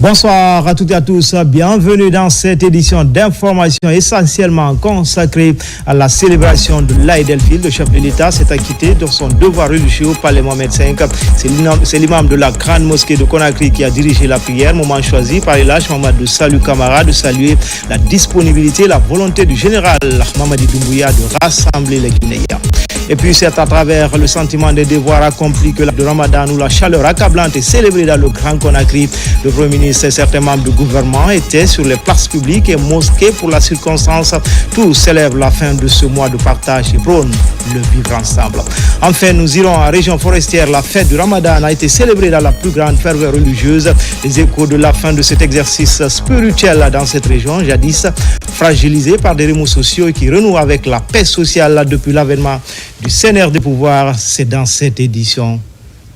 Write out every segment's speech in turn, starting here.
Bonsoir à toutes et à tous, bienvenue dans cette édition d'information essentiellement consacrée à la célébration de l'Aïd el-Fitr. Le chef de l'État s'est acquitté de son devoir religieux au palais Mohamed V. C'est l'imam de la grande mosquée de Conakry qui a dirigé la prière, moment choisi par Elhadj Mamadou Salou Camara de saluer la disponibilité et la volonté du général Mamadi Doumbouya de rassembler les Guinéens. Et puis c'est à travers le sentiment des devoirs accomplis que le Ramadan où la chaleur accablante est célébrée dans le Grand Conakry. Le Premier ministre et certains membres du gouvernement étaient sur les places publiques et mosquées pour la circonstance. Tous célèbrent la fin de ce mois de partage et prônent le vivre ensemble. Enfin, nous irons en région forestière. La fête du Ramadan a été célébrée dans la plus grande ferveur religieuse. Les échos de la fin de cet exercice spirituel dans cette région, jadis fragilisée par des remous sociaux et qui renoue avec la paix sociale depuis l'avènement du CNR des pouvoirs, c'est dans cette édition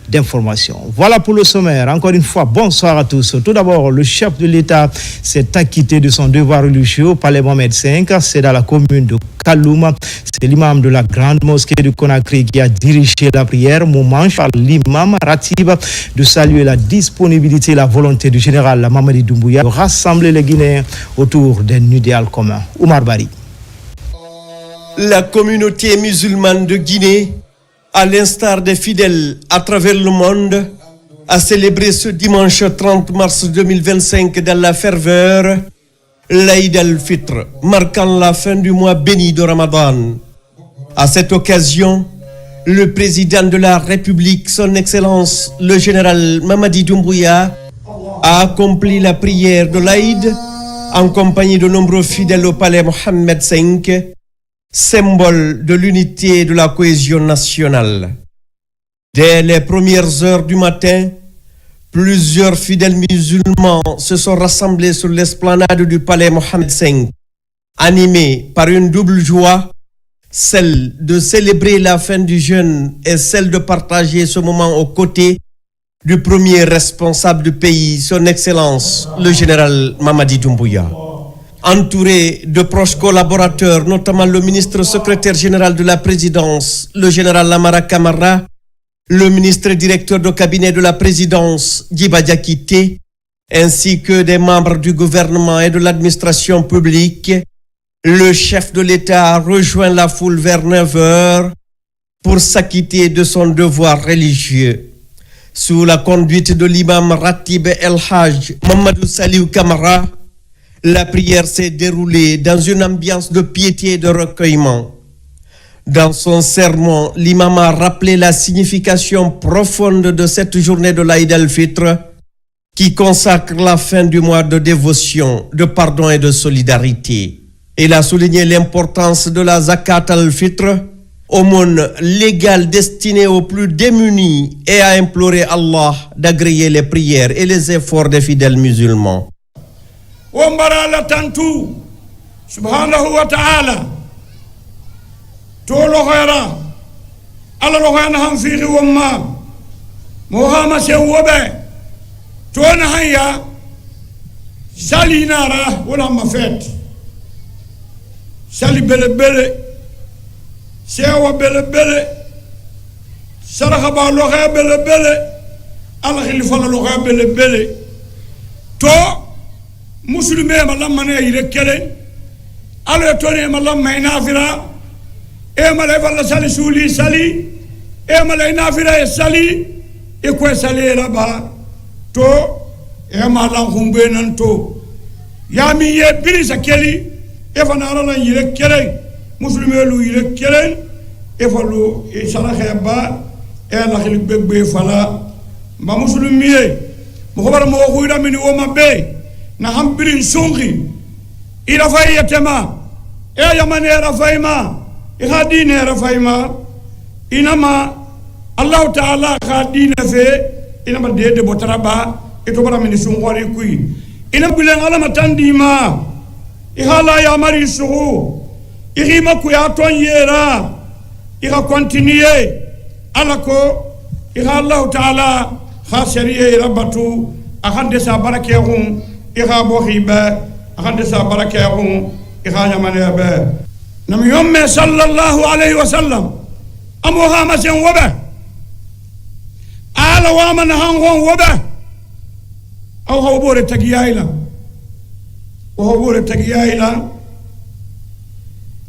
d'information. Voilà pour le sommaire. Encore une fois, bonsoir à tous. Tout d'abord, le chef de l'État s'est acquitté de son devoir religieux au palais Mohamed V. C'est dans la commune de Kaloum. C'est l'imam de la grande mosquée de Conakry qui a dirigé la prière. Moment par l'imam Ratib de saluer la disponibilité et la volonté du général Mamadi Doumbouya de rassembler les Guinéens autour d'un idéal commun. Oumar Bari. La communauté musulmane de Guinée, à l'instar des fidèles à travers le monde, a célébré ce dimanche 30 mars 2025 dans la ferveur l'Aïd el-Fitr, marquant la fin du mois béni de Ramadan. À cette occasion, le président de la République, son Excellence, le général Mamadi Doumbouya, a accompli la prière de l'Aïd en compagnie de nombreux fidèles au palais Mohamed V, symbole de l'unité et de la cohésion nationale. Dès les premières heures du matin, plusieurs fidèles musulmans se sont rassemblés sur l'esplanade du palais Mohamed V, animés par une double joie, celle de célébrer la fin du jeûne et celle de partager ce moment aux côtés du premier responsable du pays, son Excellence, le général Mamadi Doumbouya. Entouré de proches collaborateurs, notamment le ministre secrétaire général de la présidence, le général Lamara Camara, le ministre directeur de cabinet de la présidence, Djiba Diakité, ainsi que des membres du gouvernement et de l'administration publique, le chef de l'État a rejoint la foule vers 9 heures pour s'acquitter de son devoir religieux. Sous la conduite de l'imam Ratib Elhadj Mamadou Salou Camara, la prière s'est déroulée dans une ambiance de piété et de recueillement. Dans son sermon, l'imam a rappelé la signification profonde de cette journée de l'Aïd el-Fitr qui consacre la fin du mois de dévotion, de pardon et de solidarité. Il a souligné l'importance de la Zakat al-Fitr, aumône légale destinée aux plus démunis, et a imploré Allah d'agréer les prières et les efforts des fidèles musulmans. Wombara la tantu subhanahu wa ta'ala tolo khaira ala lo khana ham fi wamma muhammad wobe tona haya salinara wala mafet sali bele bele sewa bele bele saraka ba lo kha bele bele ala khilifa lo kha bele bele to musulmé malamane yire kelen ala toni malamma inafira e mala falla sali suli sali e mala inafira e sali e ko sali raba to e mala khumbe nan to yami ye bilisa keli e fanara la yire kelen musulmé lu yire kelen e fallu e sala khaba e la khil bebbe fala ma musulmé mo khobara mo khuyda mini o mabbe na hambirin sungi ila fayatema e yamane rafaima e hadine rafaima inama Allah Ta'ala khadina fe inama de botaraba e to bara min sungwari kui ina bilen ala matandima e hala ya mari suhu e rima ku ya ton yera e ga continuer ala ko e Allah Ta'ala khashariye rabatu akhande sa barakehum ira bohiba akhande sa barakahum ira yamane ba nam yomme sallallahu alayhi wa sallam amoha masen woba ala wa man han hon woba أو هو تجيايلا وهو تجيايلا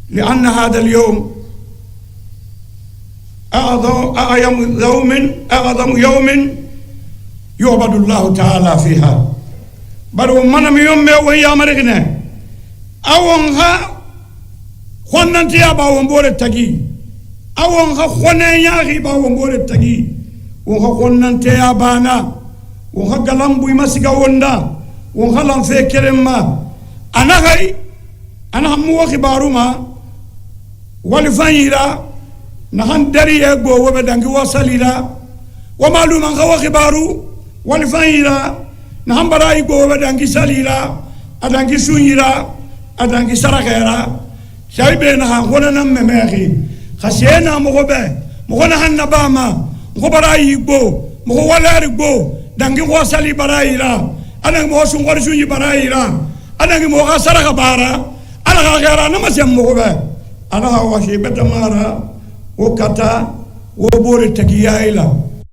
لأن هذا اليوم أعظم يوم يعبد الله تعالى فيها بل من يوم ويا مرغنا أوانها خوننتي أبا ومبور التجي أوانها خونيا غيبا ومبور التجي وها خوننتي أبانا وها قلم بوي مسيقا وندا وها لم فكرم ما أنا هم وخبارو ما ولفانيرا نحن دري أبو وبدانجي وصليرا ومعلوم أنك وخبارو ولفانيرا نحن براي أبو وبدانجي سليرا أدانجي سونيرا أدانجي سرقيرا شايبين نحن خونا نمميخي خسينا مغونا هنباما مغو براي أبو مغو والار أبو دانجي وصلي برايرا أدانجي موسون ورسوني برايرا أدانجي موغا سرق بارا أنا غيرا نمسيم مغو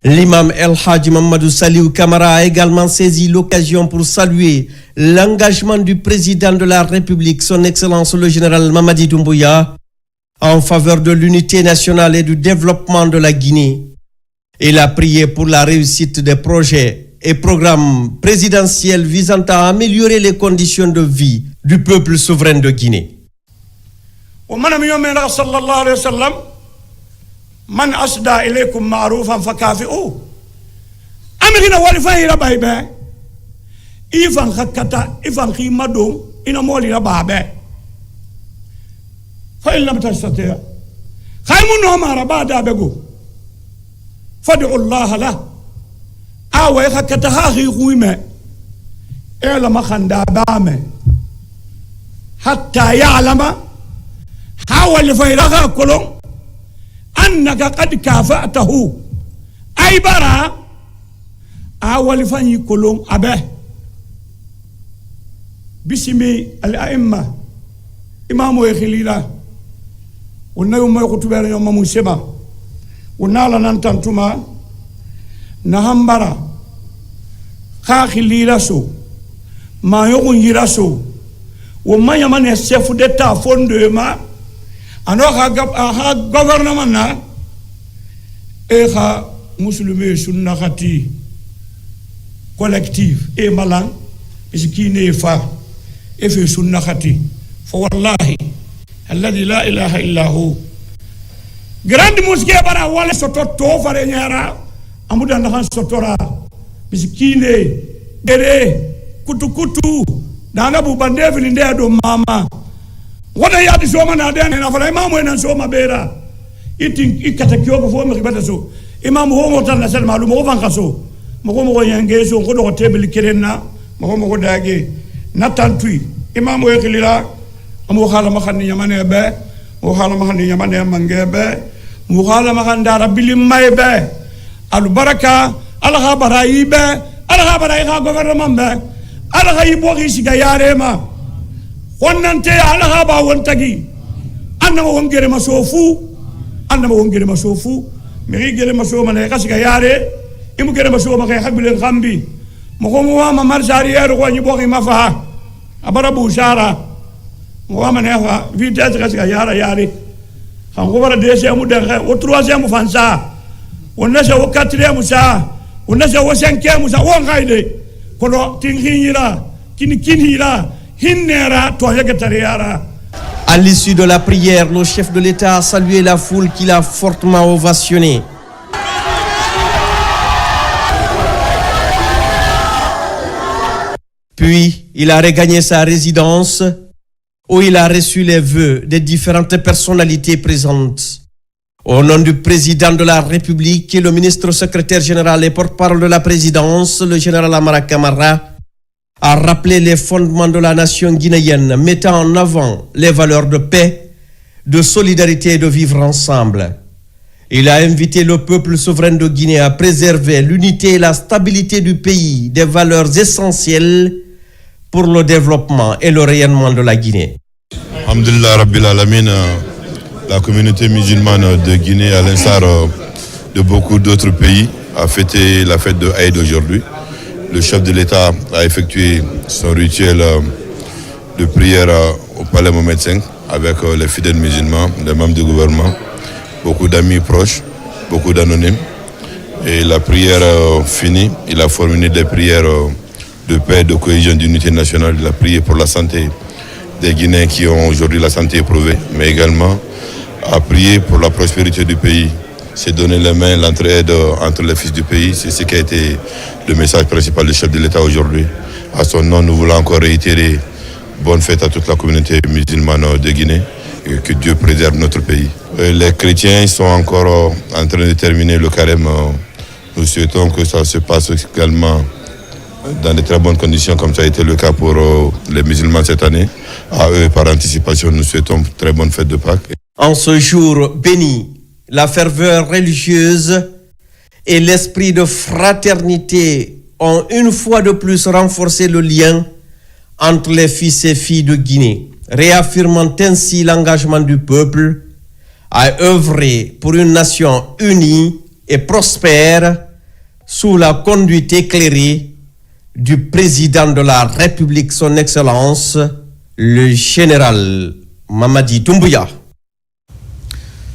L'imam El Hadji Mamadou Saliou Kamara a également saisi l'occasion pour saluer l'engagement du président de la République, son Excellence le général Mamadi Doumbouya, en faveur de l'unité nationale et du développement de la Guinée. Il a prié pour la réussite des projets et programmes présidentiels visant à améliorer les conditions de vie du peuple souverain de Guinée. ومن يوم صلى الله عليه وسلم من أسدى إليكم معروفا فكافئوه أمرنا ولفاي ربايبا إيفان خكتا إيفان خيمدو إنا مولي ربابا فإن لم تستطيع خيمون هما ربادا بقو فادعوا الله له أوي خكتا هاخي خويمة إلا ما خندا بامة حتى يعلم حاول فيرغا كلهم أنك قد كافأته أي برا حاول فني كلهم أبه باسم الأئمة إمام ويخليلا ونيوم يخطبين يوم موسما ونالا ننتنتما نهمبرا خاخليلا سو ما يغن يراسو وما يمن يسيف دتا فوندما أنا ha gouvernement na ha musulmé sunna khati collectif e malan iskine fa e fi sunna khati fa wallahi alladhi la ilaha illa hu grande mosquée bara wala soto to fare nyara amuda na sotora iskine dere kutu dana bu bande fi nde do mama wada ya di soma na dene na fala imamu ena soma bera itin ikatakio ko fo mi bata so imamu ho mo tan sel malu mo van kaso mo yange so ko do tebel kirenna mo dage na tantui imamu e khilira mo khala ma khanni yamane be mo khala ma khanni yamane mange be mo khala ma khanda rabbil may be al baraka al khabarayi be al khabarayi ha gouvernement be al khaybo gisiga yarema وننتي على هذا وانتجي أنا ما وانجري مسوفو مغي جري مسوف من يقصك ياري إمو جري مسوف ما يحب الغامبي مقوموا ما مرساري يارو يبغي ما فها أبربو شارع مقوم نهوا في تأسك ياري خانقوا برا ديسي أمودة وترواسي أمو فانسا والناس وكاتري أموسا والناس وسنكي أموسا وانغايدي كلو تنخينيرا كينيرا. À l'issue de la prière, le chef de l'État a salué la foule qui l'a fortement ovationné. Puis, il a regagné sa résidence où il a reçu les vœux des différentes personnalités présentes. Au nom du président de la République et le ministre secrétaire général et porte-parole de la présidence, le général Amara Kamara, a rappelé les fondements de la nation guinéenne, mettant en avant les valeurs de paix, de solidarité et de vivre ensemble. Il a invité le peuple souverain de Guinée à préserver l'unité et la stabilité du pays, des valeurs essentielles pour le développement et le rayonnement de la Guinée. Alhamdulillah Rabbil Alamin, la communauté musulmane de Guinée, à l'instar de beaucoup d'autres pays, a fêté la fête de Aïd aujourd'hui. le chef de l'État a effectué son rituel de prière au palais Mohamed V avec les fidèles musulmans, les membres du gouvernement, beaucoup d'amis proches, beaucoup d'anonymes. Et la prière finie, il a formulé des prières de paix, de cohésion, d'unité nationale. Il a prié pour la santé des Guinéens qui ont aujourd'hui la santé éprouvée, mais également a prié pour la prospérité du pays. C'est donner les mains, l'entraide entre les fils du pays. C'est ce qui a été le message principal du chef de l'État aujourd'hui. À son nom, nous voulons encore réitérer bonne fête à toute la communauté musulmane de Guinée et que Dieu préserve notre pays. Les chrétiens sont encore en train de terminer le carême. Nous souhaitons que ça se passe également dans de très bonnes conditions, comme ça a été le cas pour les musulmans cette année. À eux, par anticipation, nous souhaitons très bonne fête de Pâques. En ce jour béni, la ferveur religieuse et l'esprit de fraternité ont une fois de plus renforcé le lien entre les fils et filles de Guinée, réaffirmant ainsi l'engagement du peuple à œuvrer pour une nation unie et prospère sous la conduite éclairée du président de la République, son Excellence, le général Mamadi Doumbouya.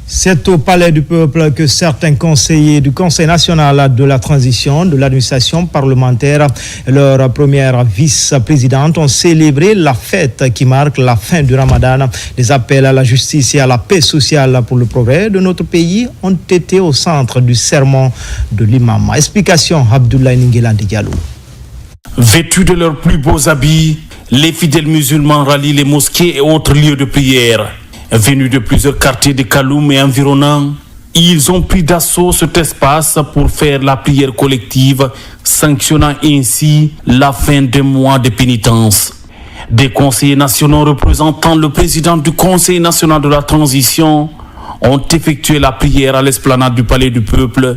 C'est au Palais du Peuple que certains conseillers du Conseil national de la transition de l'administration parlementaire et leur première vice-présidente ont célébré la fête qui marque la fin du Ramadan. Les appels à la justice et à la paix sociale pour le progrès de notre pays ont été au centre du sermon de l'imam. Explication Abdoulaye Ninguela Diallo. Vêtus de leurs plus beaux habits, les fidèles musulmans rallient les mosquées et autres lieux de prière. Venus de plusieurs quartiers de Kaloum et environnants, ils ont pris d'assaut cet espace pour faire la prière collective, sanctionnant ainsi la fin des mois de pénitence. Des conseillers nationaux représentant le président du Conseil national de la transition ont effectué la prière à l'esplanade du Palais du Peuple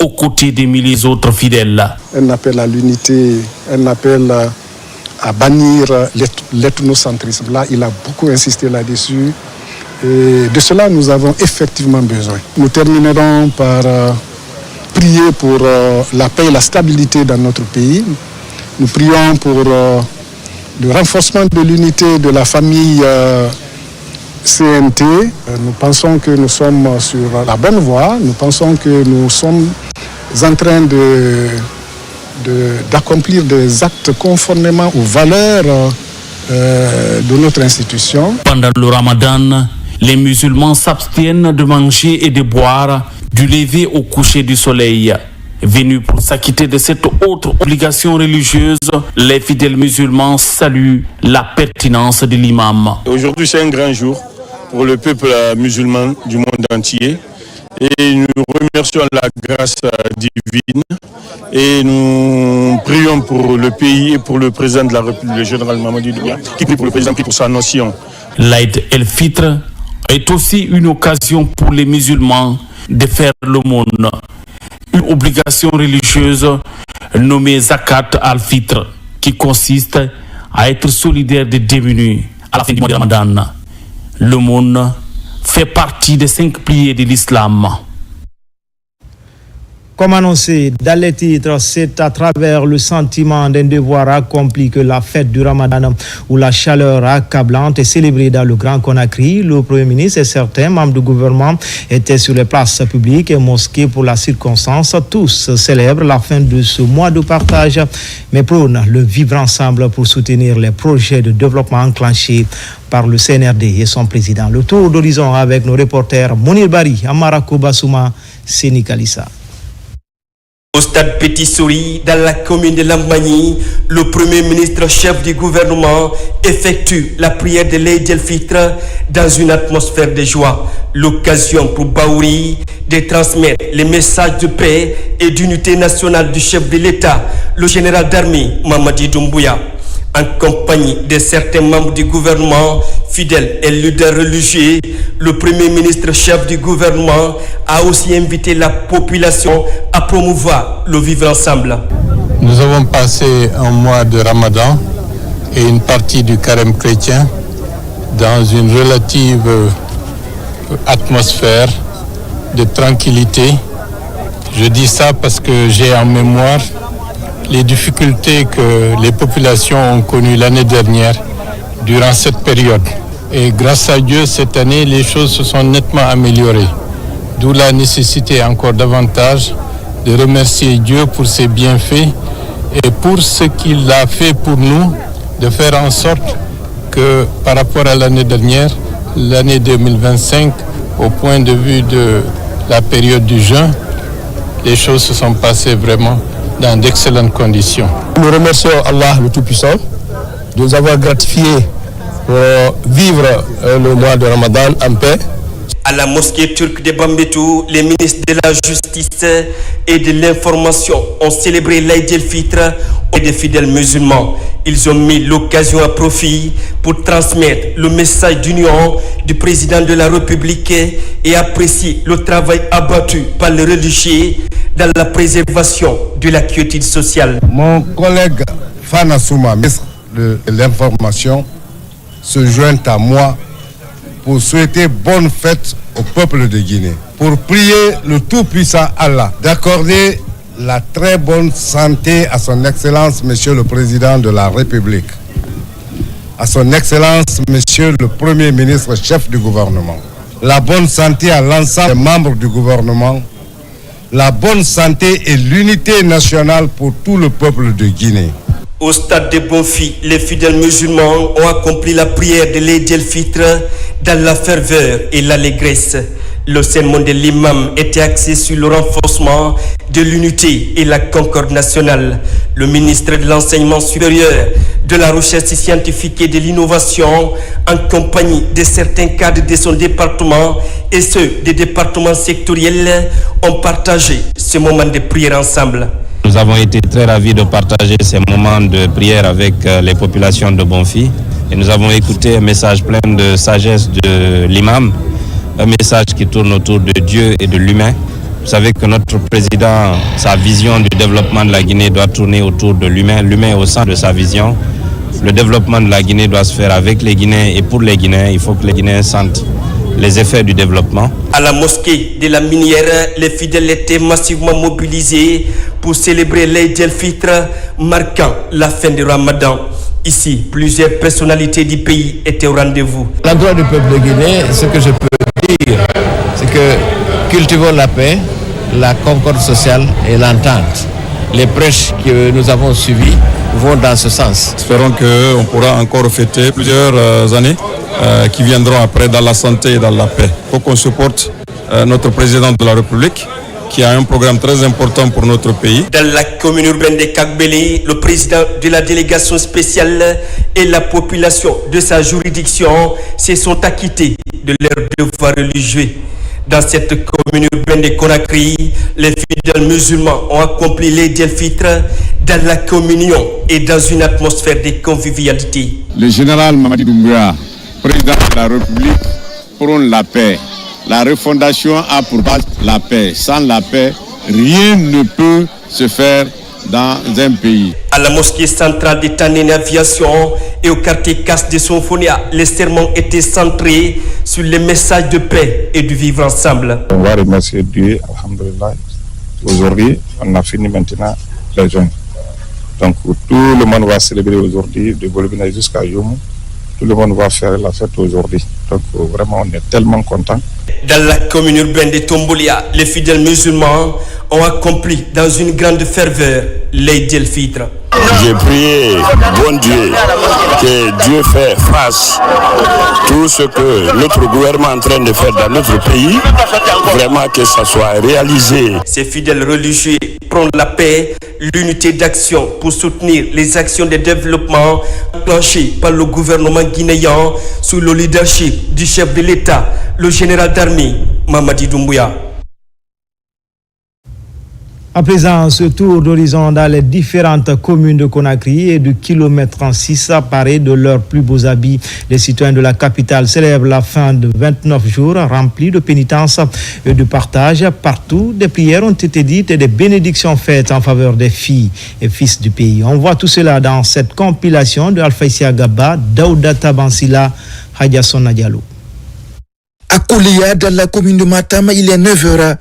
aux côtés des milliers autres fidèles. Un appel à l'unité, un appel à bannir l'ethnocentrisme. Là, il a beaucoup insisté là-dessus. Et de cela, nous avons effectivement besoin. Nous terminerons par prier pour la paix et la stabilité dans notre pays. Nous prions pour le renforcement de l'unité de la famille CNT. Nous pensons que nous sommes sur la bonne voie. Nous pensons que nous sommes en train d'accomplir des actes conformément aux valeurs de notre institution. Pendant le Ramadan, les musulmans s'abstiennent de manger et de boire du lever au coucher du soleil. Venus pour s'acquitter de cette autre obligation religieuse, les fidèles musulmans saluent la pertinence de l'imam. Aujourd'hui, c'est un grand jour pour le peuple musulman du monde entier. Et nous remercions la grâce divine et nous prions pour le pays et pour le président de la République, le général Mamadi Doumbouya, qui prie pour le président, qui prie pour sa nation. L'Aïd el-Fitr est aussi une occasion pour les musulmans de faire l'aumône, une obligation religieuse nommée Zakat al-Fitr, qui consiste à être solidaire des démunis à la fin du mois de Ramadan. L'aumône fait partie des 5 piliers de l'islam. Comme annoncé dans les titres, c'est à travers le sentiment d'un devoir accompli que la fête du Ramadan, où la chaleur accablante est célébrée dans le Grand Conakry. Le Premier ministre et certains membres du gouvernement étaient sur les places publiques et mosquées pour la circonstance. Tous célèbrent la fin de ce mois de partage, mais prônent le vivre ensemble pour soutenir les projets de développement enclenchés par le CNRD et son président. Le tour d'horizon avec nos reporters Mounir Bari, Amarako Bassouma, Séni Kalissa. Au stade Petit Souris, dans la commune de Lambagny, le Premier ministre chef du gouvernement effectue la prière de l'Aïd el-Fitr dans une atmosphère de joie. L'occasion pour Baouri de transmettre les messages de paix et d'unité nationale du chef de l'État, le général d'armée Mamadi Doumbouya. En compagnie de certains membres du gouvernement, fidèles et leaders religieux, le Premier ministre chef du gouvernement a aussi invité la population à promouvoir le vivre ensemble. Nous avons passé un mois de Ramadan et une partie du carême chrétien dans une relative atmosphère de tranquillité. Je dis ça parce que j'ai en mémoire les difficultés que les populations ont connues l'année dernière durant cette période. Et grâce à Dieu, cette année, les choses se sont nettement améliorées. D'où la nécessité encore davantage de remercier Dieu pour ses bienfaits et pour ce qu'il a fait pour nous, de faire en sorte que par rapport à l'année dernière, l'année 2025, au point de vue de la période du jeûne, les choses se sont passées vraiment dans d'excellentes conditions. Nous remercions Allah le Tout-Puissant de nous avoir gratifiés pour vivre le mois de Ramadan en paix. À la mosquée turque de Bambetou, les ministres de la Justice et de l'Information ont célébré l'Aïd el-Fitr et des fidèles musulmans. Ils ont mis l'occasion à profit pour transmettre le message d'union du président de la République et apprécier le travail abattu par les religieux dans la préservation de la quiétude sociale. Mon collègue Fana Souma, ministre de l'Information, se joint à moi pour souhaiter bonne fête au peuple de Guinée, pour prier le Tout-Puissant Allah d'accorder la très bonne santé à son Excellence Monsieur le Président de la République, à son Excellence Monsieur le Premier ministre chef du gouvernement, la bonne santé à l'ensemble des membres du gouvernement, la bonne santé et l'unité nationale pour tout le peuple de Guinée. Au stade de Bonfi, les fidèles musulmans ont accompli la prière de l'Aïd el-Fitr dans la ferveur et l'allégresse. Le sermon de l'imam était axé sur le renforcement de l'unité et la concorde nationale. Le ministre de l'Enseignement supérieur, de la Recherche scientifique et de l'Innovation, en compagnie de certains cadres de son département et ceux des départements sectoriels, ont partagé ce moment de prière ensemble. Nous avons été très ravis de partager ces moments de prière avec les populations de Bonfi et nous avons écouté un message plein de sagesse de l'imam, un message qui tourne autour de Dieu et de l'humain. Vous savez que notre président, sa vision du développement de la Guinée doit tourner autour de l'humain, l'humain au centre de sa vision. Le développement de la Guinée doit se faire avec les Guinéens et pour les Guinéens. Il faut que les Guinéens sentent les effets du développement. À la mosquée de la Minière, les fidèles étaient massivement mobilisés pour célébrer l'Aïd el-Fitr, marquant la fin du Ramadan. Ici, plusieurs personnalités du pays étaient au rendez-vous. À l'endroit du peuple de Guinée, ce que je peux dire, c'est que cultivons la paix, la concorde sociale et l'entente. Les prêches que nous avons suivis vont dans ce sens. Espérons qu'on pourra encore fêter plusieurs années qui viendront après dans la santé et dans la paix. Il faut qu'on supporte notre président de la République qui a un programme très important pour notre pays. Dans la commune urbaine de Kagbeli, le président de la délégation spéciale et la population de sa juridiction se sont acquittés de leurs devoirs religieux. Dans cette commune urbaine de Conakry, les fidèles musulmans ont accompli l'Aïd el-Fitr dans la communion et dans une atmosphère de convivialité. Le général Mamadi Doumbouya, président de la République, prône la paix. La refondation a pour base la paix. Sans la paix, rien ne peut se faire dans un pays. À la mosquée centrale de Tanen Aviation et au quartier Casse de Sonfonia, les sermons étaient centrés sur les messages de paix et de vivre ensemble. On va remercier Dieu, alhamdoulilah. Aujourd'hui, on a fini maintenant les jeûnes. Donc tout le monde va célébrer aujourd'hui, de Bolivie jusqu'à Youmou. Tout le monde va faire la fête aujourd'hui. Donc vraiment, on est tellement contents. Dans la commune urbaine de Tombolia, les fidèles musulmans ont accompli dans une grande ferveur l'Aïd el-Fitr. J'ai prié, bon Dieu, que Dieu fait face tout ce que notre gouvernement est en train de faire dans notre pays, vraiment que ça soit réalisé. Ces fidèles religieux prônent la paix, l'unité d'action pour soutenir les actions de développement enclenchées par le gouvernement guinéen sous le leadership du chef de l'État, le général d'armée Mamadi Doumbouya. À présent, ce tour d'horizon dans les différentes communes de Conakry et du kilomètre 36 apparaît de leurs plus beaux habits. Les citoyens de la capitale célèbrent la fin de 29 jours remplis de pénitence et de partage. Partout, des prières ont été dites et des bénédictions faites en faveur des filles et fils du pays. On voit tout cela dans cette compilation de Alpha Issa Gaba, Daouda Tabansila, Hadjason Diallo. À Kouléa, dans la commune de Matam, il est 9h.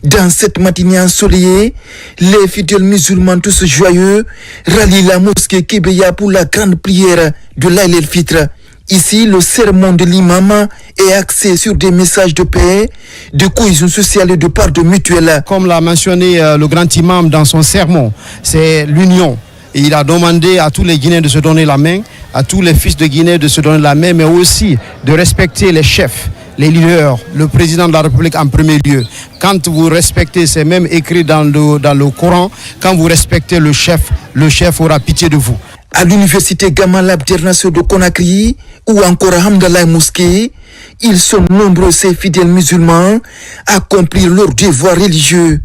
Dans cette matinée ensoleillée, les fidèles musulmans tous joyeux rallient la mosquée Kébeya pour la grande prière de l'Aïd el-Fitr. Ici, le sermon de l'imam est axé sur des messages de paix, de cohésion sociale et de pardon mutuel. Comme l'a mentionné le grand imam dans son sermon, c'est l'union. Et il a demandé à tous les Guinéens de se donner la main, à tous les fils de Guinée de se donner la main, mais aussi de respecter les chefs, les leaders, le président de la République en premier lieu. Quand vous respectez, c'est même écrit dans le Coran, quand vous respectez le chef aura pitié de vous. À l'université Gamal Abdel Nasser de Conakry ou encore à Hamdallah Mosquée, ils sont nombreux ces fidèles musulmans à accomplir leurs devoirs religieux.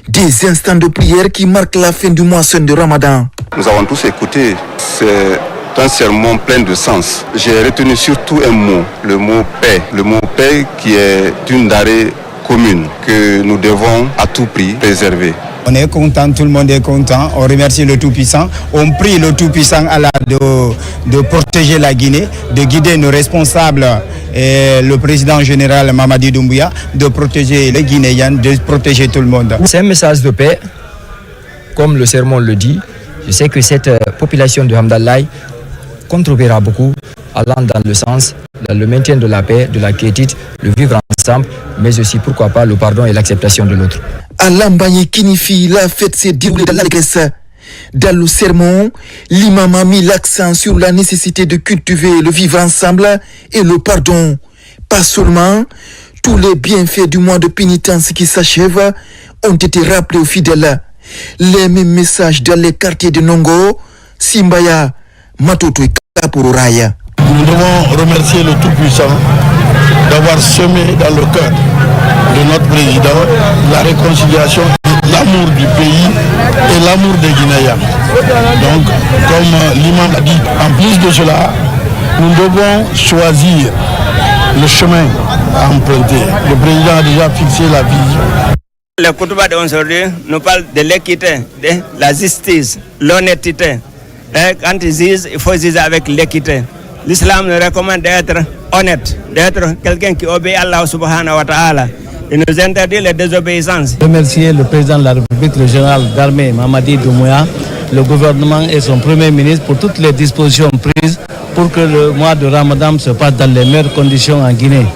Des instants de prière qui marquent la fin du mois saint de Ramadan. Nous avons tous écouté, c'est un sermon plein de sens. J'ai retenu surtout un mot, le mot paix. Le mot paix qui est une denrée commune que nous devons à tout prix préserver. On est content, tout le monde est content. On remercie le Tout-Puissant. On prie le Tout-Puissant de protéger la Guinée, de guider nos responsables et le président général Mamadi Doumbouya, de protéger les Guinéens, de protéger tout le monde. C'est un message de paix, comme le sermon le dit. Je sais que cette population de Hamdallah contribuera beaucoup, allant dans le sens, dans le maintien de la paix, de la quiétude, le vivre ensemble, mais aussi, pourquoi pas, le pardon et l'acceptation de l'autre. À Lambaye Kinifi, la fête s'est déroulée dans l'allégresse. Dans le sermon, l'imam a mis l'accent sur la nécessité de cultiver le vivre ensemble et le pardon. Pas seulement, tous les bienfaits du mois de pénitence qui s'achève ont été rappelés aux fidèles. Les mêmes messages dans les quartiers de Nongo, Simbaya, Matoto et Kaporaya. Nous devons remercier le Tout-Puissant d'avoir semé dans le cœur de notre président la réconciliation, l'amour du pays et l'amour des Guinéens. Donc, comme l'imam l'a dit, en plus de cela, nous devons choisir le chemin à emprunter. Le président a déjà fixé la vision. Le Koutouba d'aujourd'hui nous parle de l'équité, de la justice, l'honnêteté. Quand ils disent, il faut dire avec l'équité. L'islam nous recommande d'être honnête, d'être quelqu'un qui obéit à Allah subhanahu wa ta'ala. Il nous interdit les désobéissances. Remercier le président de la République, le général d'armée Mamadi Doumbouya, le gouvernement et son premier ministre pour toutes les dispositions prises pour que le mois de Ramadan se passe dans les meilleures conditions en Guinée.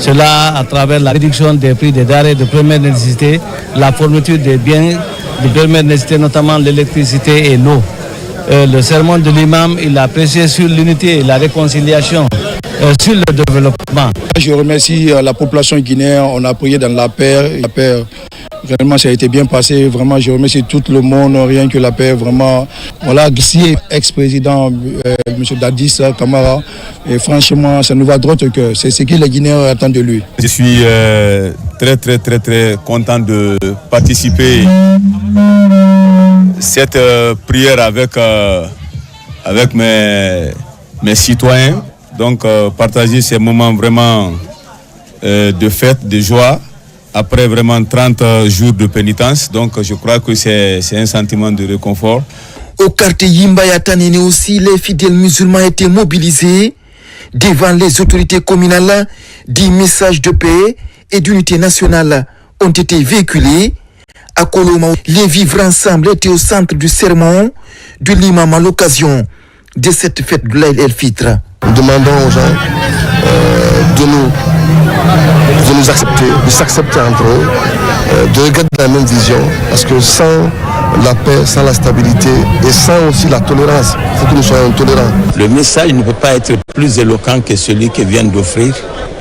Cela à travers la réduction des prix des denrées de première nécessité, la fourniture des biens de première nécessité, notamment l'électricité et l'eau. Le sermon de l'imam, il a prêché sur l'unité et la réconciliation, sur le développement. Je remercie la population guinéenne, on a prié dans la paix. La paix, vraiment, ça a été bien passé. Vraiment, je remercie tout le monde, rien que la paix, vraiment. Voilà, Gissi, ex-président, M. Dadis Kamara, et franchement, ça nous va droit au cœur. C'est ce que les Guinéens attendent de lui. Je suis très content de participer cette prière avec mes citoyens. Donc partager ces moments vraiment de fête, de joie, après vraiment 30 jours de pénitence. Donc je crois que c'est un sentiment de réconfort. Au quartier Yimbaya Tanene aussi, les fidèles musulmans étaient mobilisés devant les autorités communales. Des messages de paix et d'unité nationale ont été véhiculés. À Koloma, les vivre ensemble étaient au centre du sermon de l'imam à l'occasion de cette fête de l'Aïd el-Fitr. Nous demandons aux gens de nous accepter, de s'accepter entre eux, de regarder la même vision, parce que sans la paix, sans la stabilité et sans aussi la tolérance, il faut que nous soyons tolérants. Le message ne peut pas être plus éloquent que celui que vient d'offrir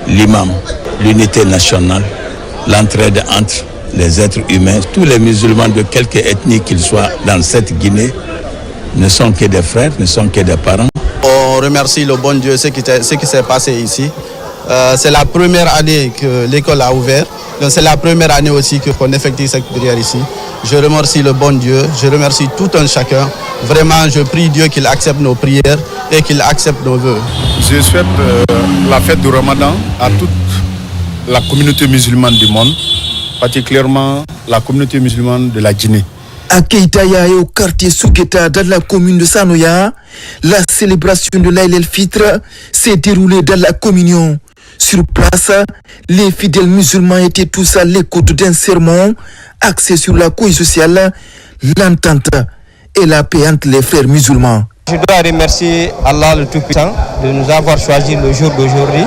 l'imam, l'unité nationale, l'entraide entre les êtres humains. Tous les musulmans de quelque ethnie qu'ils soient dans cette Guinée ne sont que des frères, ne sont que des parents. On remercie le bon Dieu, ce qui s'est passé ici. C'est la première année que l'école a ouvert. Donc c'est la première année aussi qu'on effectue cette prière ici. Je remercie le bon Dieu, je remercie tout un chacun. Vraiment, je prie Dieu qu'il accepte nos prières et qu'il accepte nos vœux. Je souhaite la fête du Ramadan à toute la communauté musulmane du monde, particulièrement la communauté musulmane de la Guinée. À Keitaya et au quartier Souketa dans la commune de Sanoya, la célébration de l'Aïd el-Fitr s'est déroulée dans la communion. Sur place, les fidèles musulmans étaient tous à l'écoute d'un sermon axé sur la cohésion sociale, l'entente et la paix entre les frères musulmans. Je dois remercier Allah le Tout-Puissant de nous avoir choisi le jour d'aujourd'hui.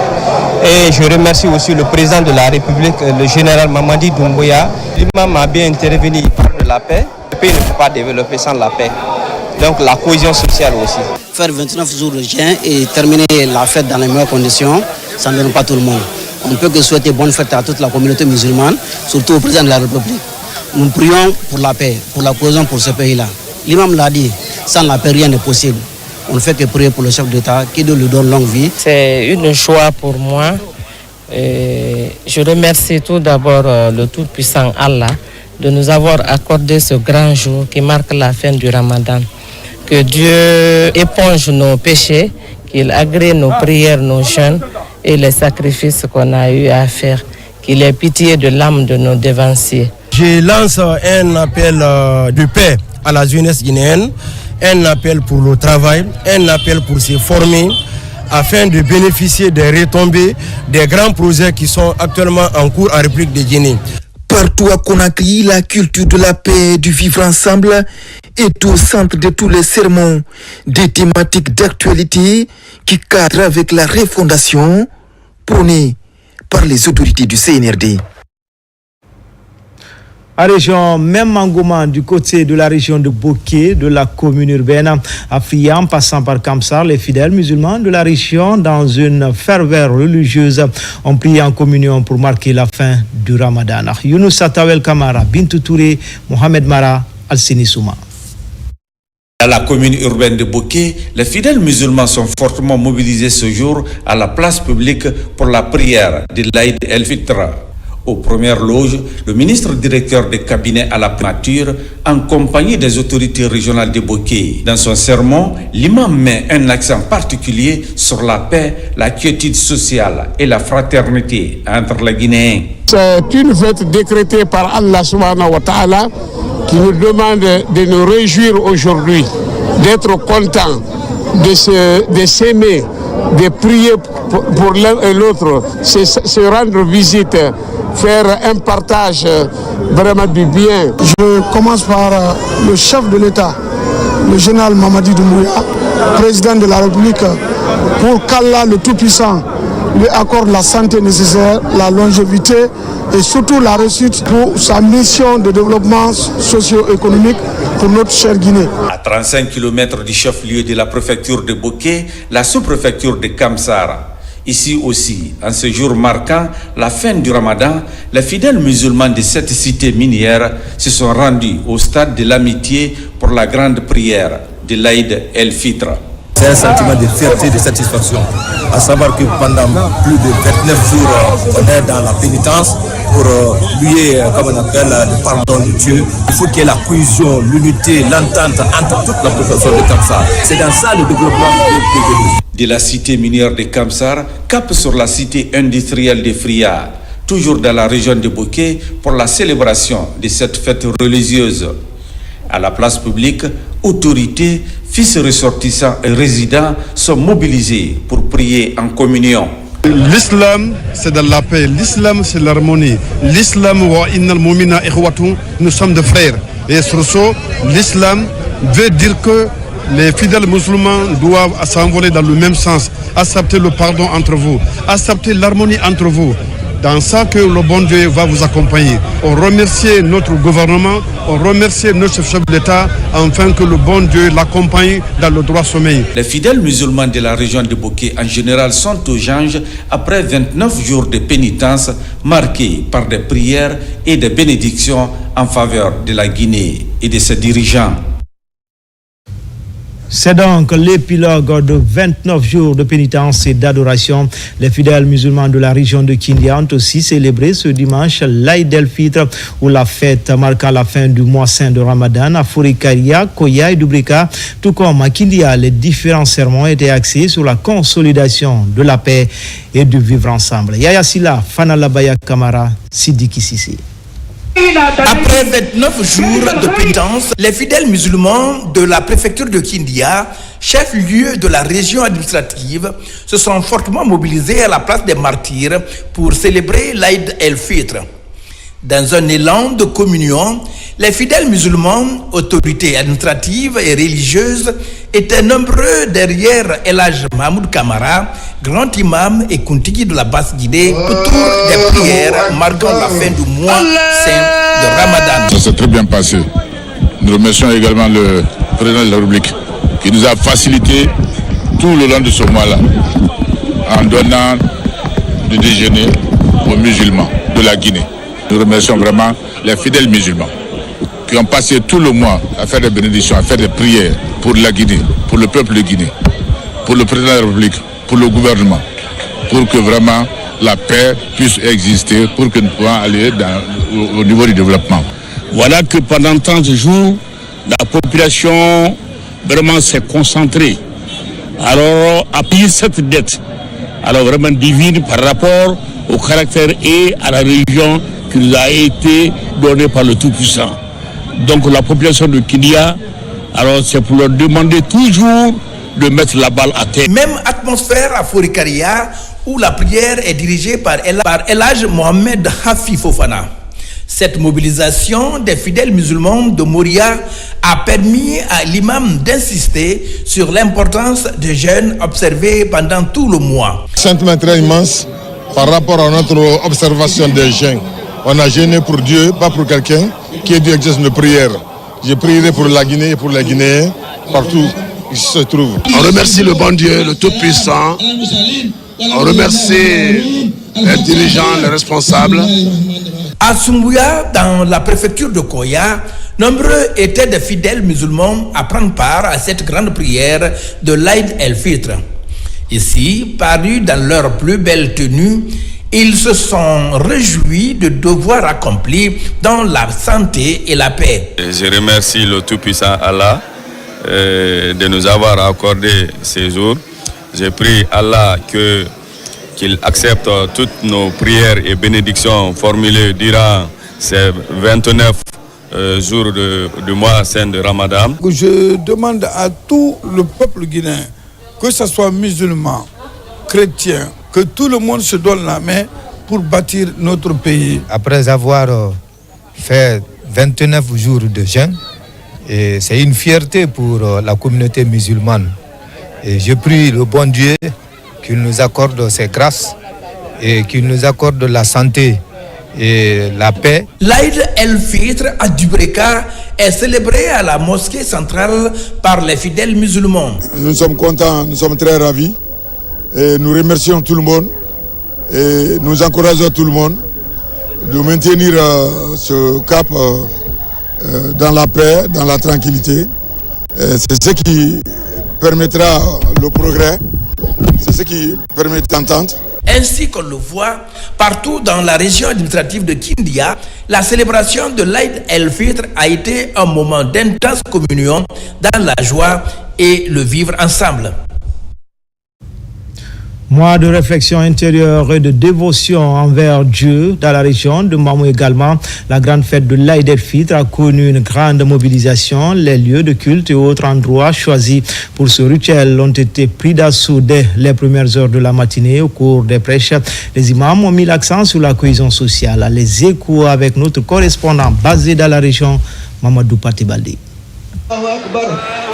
Et je remercie aussi le président de la République, le général Mamadi Doumbouya. L'imam a bien intervenu, il parle de la paix. Le pays ne peut pas développer sans la paix. Donc la cohésion sociale aussi. Faire 29 jours de jeûne et terminer la fête dans les meilleures conditions, ça ne donne pas tout le monde. On ne peut que souhaiter bonne fête à toute la communauté musulmane, surtout au président de la République. Nous prions pour la paix, pour la cohésion pour ce pays-là. L'imam l'a dit, sans la paix, rien n'est possible. On ne fait que prier pour le chef d'État, qui Dieu lui donne longue vie. C'est une joie pour moi. Je remercie tout d'abord le Tout-Puissant Allah de nous avoir accordé ce grand jour qui marque la fin du Ramadan. Que Dieu éponge nos péchés, qu'il agrée nos prières, nos jeûnes et les sacrifices qu'on a eu à faire. Qu'il ait pitié de l'âme de nos dévanciers. Je lance un appel de paix à la jeunesse guinéenne, un appel pour le travail, un appel pour se former afin de bénéficier des retombées des grands projets qui sont actuellement en cours en République de Guinée. Partout à Conakry, la culture de la paix et du vivre ensemble est au centre de tous les sermons, des thématiques d'actualité qui cadrent avec la refondation prônée par les autorités du CNRD. À région, même engouement du côté de la région de Boké, de la commune urbaine Afria, en passant par Kamsar, les fidèles musulmans de la région, dans une ferveur religieuse, ont prié en communion pour marquer la fin du Ramadan. Younous Atawel Kamara, Bintou Touré, Mohamed Mara, Al-Sini Souma. Dans la commune urbaine de Boké, les fidèles musulmans sont fortement mobilisés ce jour à la place publique pour la prière de l'Aïd el-Fitr. Aux premières loges, le ministre directeur des cabinets à la primature, en compagnie des autorités régionales de Boké. Dans son sermon, l'imam met un accent particulier sur la paix, la quiétude sociale et la fraternité entre les Guinéens. C'est une fête décrétée par Allah subhanahu wa ta'ala qui nous demande de nous réjouir aujourd'hui, d'être contents, de s'aimer, de prier pour l'un et l'autre, se rendre visite, faire un partage vraiment du bien. Je commence par le chef de l'État, le général Mamadi Doumbouya, président de la République, pour qu'Allah le Tout-Puissant lui accorde la santé nécessaire, la longévité et surtout la réussite pour sa mission de développement socio-économique pour notre chère Guinée. À 35 km du chef-lieu de la préfecture de Boké, la sous-préfecture de Kamsar. Ici aussi, en ce jour marquant la fin du Ramadan, les fidèles musulmans de cette cité minière se sont rendus au stade de l'amitié pour la grande prière de l'Aïd el-Fitr. C'est un sentiment de fierté, de satisfaction, à savoir que pendant plus de 29 jours, on est dans la pénitence pour lui, comme on appelle, le pardon de Dieu. Il faut qu'il y ait la cohésion, l'unité, l'entente entre toute la population de Kamsar. C'est dans ça le développement de la cité minière de Kamsar, cap sur la cité industrielle de Fria, toujours dans la région de Boké, pour la célébration de cette fête religieuse. À la place publique, autorités, fils ressortissants et résidents sont mobilisés pour prier en communion. L'islam, c'est de la paix. L'islam, c'est l'harmonie. L'islam, nous sommes des frères. Et sur ce, l'islam veut dire que les fidèles musulmans doivent s'envoler dans le même sens, accepter le pardon entre vous, accepter l'harmonie entre vous. Dans ça que le bon Dieu va vous accompagner. On remercie notre gouvernement, on remercie notre chef d'État, afin que le bon Dieu l'accompagne dans le droit sommeil. Les fidèles musulmans de la région de Boké en général sont aux anges après 29 jours de pénitence marqués par des prières et des bénédictions en faveur de la Guinée et de ses dirigeants. C'est donc l'épilogue de 29 jours de pénitence et d'adoration. Les fidèles musulmans de la région de Kindia ont aussi célébré ce dimanche l'Aïd el-Fitr, ou la fête marquant la fin du mois saint de Ramadan. À Fourikaria, Koya et Dubrika, tout comme à Kindia, les différents sermons étaient axés sur la consolidation de la paix et du vivre ensemble. Yaya Silla, Fanalabaya Kamara, Sidiki Sissi. Après 29 jours de pénitence, les fidèles musulmans de la préfecture de Kindia, chef-lieu de la région administrative, se sont fortement mobilisés à la place des martyrs pour célébrer l'Aïd el-Fitr. Dans un élan de communion, les fidèles musulmans, autorités administratives et religieuses, étaient nombreux derrière El Hadj Mahmoud Kamara, grand imam et Kuntigi de la Basse-Guinée, autour des prières marquant la fin du mois saint de Ramadan. Ça s'est très bien passé. Nous remercions également le président de la République qui nous a facilité tout le long de ce mois-là en donnant du déjeuner aux musulmans de la Guinée. Nous remercions vraiment les fidèles musulmans qui ont passé tout le mois à faire des bénédictions, à faire des prières pour la Guinée, pour le peuple de Guinée, pour le président de la République, pour le gouvernement, pour que vraiment la paix puisse exister, pour que nous puissions aller au niveau du développement. Voilà que pendant 30 jours, la population vraiment s'est concentrée. Alors, à payer cette dette, alors vraiment divine par rapport au caractère et à la religion qui nous a été donnée par le Tout-Puissant. Donc la population de Kindia, alors c'est pour leur demander toujours de mettre la balle à terre. Même atmosphère à Forikaria où la prière est dirigée par El Hadj Mohamed Hafi Fofana. Cette mobilisation des fidèles musulmans de Moria a permis à l'imam d'insister sur l'importance des jeûnes observés pendant tout le mois. Sentiment très immense par rapport à notre observation des jeûnes. On a jeûné pour Dieu, pas pour quelqu'un qui est Dieu exerce une prière. Je prierai pour la Guinée et pour les Guinéens partout où ils se trouvent. On remercie le bon Dieu, le Tout-Puissant. On remercie les dirigeants, les responsables. À Sumbuya, dans la préfecture de Koya, nombreux étaient des fidèles musulmans à prendre part à cette grande prière de l'Aïd el-Fitr. Ici, parus dans leur plus belle tenue, ils se sont réjouis de devoirs accomplis dans la santé et la paix. Je remercie le Tout-Puissant Allah de nous avoir accordé ces jours. Je prie Allah qu'il accepte toutes nos prières et bénédictions formulées durant ces 29 jours du mois saint de Ramadan. Je demande à tout le peuple guinéen, que ce soit musulman, chrétien, que tout le monde se donne la main pour bâtir notre pays. Après avoir fait 29 jours de jeûne, c'est une fierté pour la communauté musulmane. Et je prie le bon Dieu qu'il nous accorde ses grâces et qu'il nous accorde la santé et la paix. L'Aïd el-Fitr à Dubreka est célébré à la mosquée centrale par les fidèles musulmans. Nous sommes contents, nous sommes très ravis. Et nous remercions tout le monde et nous encourageons tout le monde de maintenir ce cap dans la paix, dans la tranquillité. C'est ce qui permettra le progrès, c'est ce qui permet l'entente. Ainsi qu'on le voit, partout dans la région administrative de Kindia, la célébration de l'Aïd el-Fitr a été un moment d'intense communion dans la joie et le vivre ensemble. Mois de réflexion intérieure et de dévotion envers Dieu dans la région de Mamou également. La grande fête de l'Aïd el-Fitr a connu une grande mobilisation. Les lieux de culte et autres endroits choisis pour ce rituel ont été pris d'assaut dès les premières heures de la matinée. Au cours des prêches, les imams ont mis l'accent sur la cohésion sociale. Les échos avec notre correspondant basé dans la région, Mamadou Patibaldi.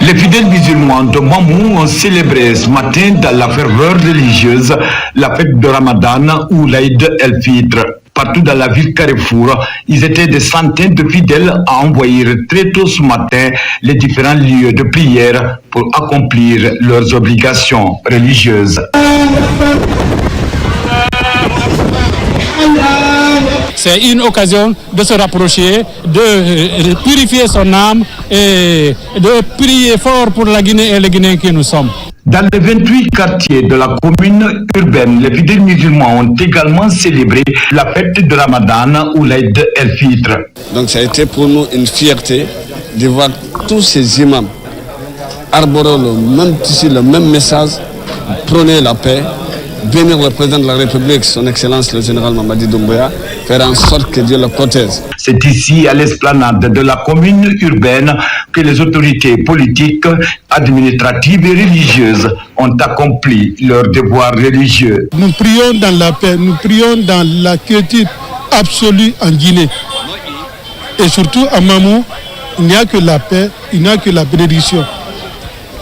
Les fidèles musulmans de Mamou ont célébré ce matin dans la ferveur religieuse la fête de Ramadan ou l'Aïd el-Fitr. Partout dans la ville Carrefour, ils étaient des centaines de fidèles à envoyer très tôt ce matin les différents lieux de prière pour accomplir leurs obligations religieuses. C'est une occasion de se rapprocher, de purifier son âme et de prier fort pour la Guinée et les Guinéens que nous sommes. Dans les 28 quartiers de la commune urbaine, les fidèles musulmans ont également célébré la fête de Ramadan ou l'Aïd el-Fitr. Donc ça a été pour nous une fierté de voir tous ces imams arborer le même tissu, le même message, prôner la paix, bénir le président de la République, son Excellence le général Mamadi Doumbouya, faire en sorte que Dieu le protège. C'est ici, à l'esplanade de la commune urbaine, que les autorités politiques, administratives et religieuses ont accompli leur devoir religieux. Nous prions dans la paix, nous prions dans la quiétude absolue en Guinée. Et surtout à Mamou, il n'y a que la paix, il n'y a que la bénédiction.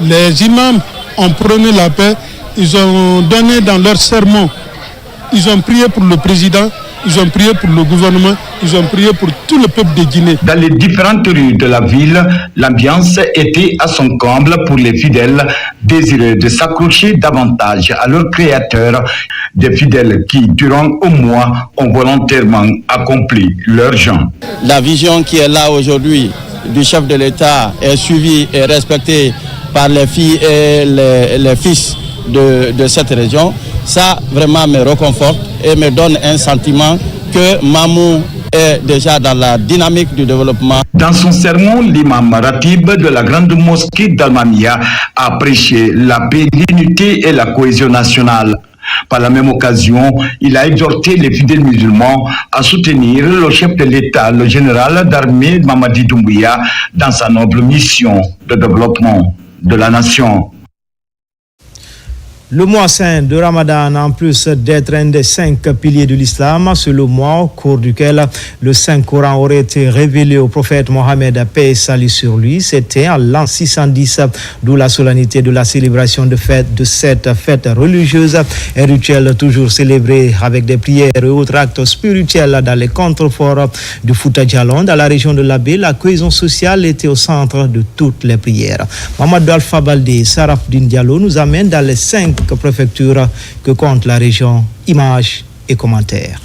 Les imams ont prôné la paix, ils ont donné dans leur sermon, ils ont prié pour le président, ils ont prié pour le gouvernement, ils ont prié pour tout le peuple de Guinée. Dans les différentes rues de la ville, l'ambiance était à son comble pour les fidèles désireux de s'accrocher davantage à leur créateur, des fidèles qui, durant un mois, ont volontairement accompli leur jeûne. La vision qui est là aujourd'hui du chef de l'État est suivie et respectée par les filles et les fils de cette région. Ça vraiment me réconforte et me donne un sentiment que Mamou est déjà dans la dynamique du développement. Dans son sermon, l'imam Ratib de la grande mosquée d'Almamia a prêché la paix, l'unité et la cohésion nationale. Par la même occasion, il a exhorté les fidèles musulmans à soutenir le chef de l'État, le général d'armée Mamadi Doumbouya, dans sa noble mission de développement de la nation. Le mois saint de Ramadan, en plus d'être un des 5 piliers de l'islam, c'est le mois au cours duquel le Saint-Coran aurait été révélé au prophète Mohammed, paix et salut sur lui. C'était en l'an 610, d'où la solennité de la célébration de cette fête religieuse et rituelle, toujours célébrée avec des prières et autres actes spirituels dans les contreforts du Fouta Djallon. Dans la région de l'Abbé, la cohésion sociale était au centre de toutes les prières. Mamadou Alpha Baldé, Sarafdin Diallo nous amène dans les 5 préfectures que compte la région. Images et commentaires.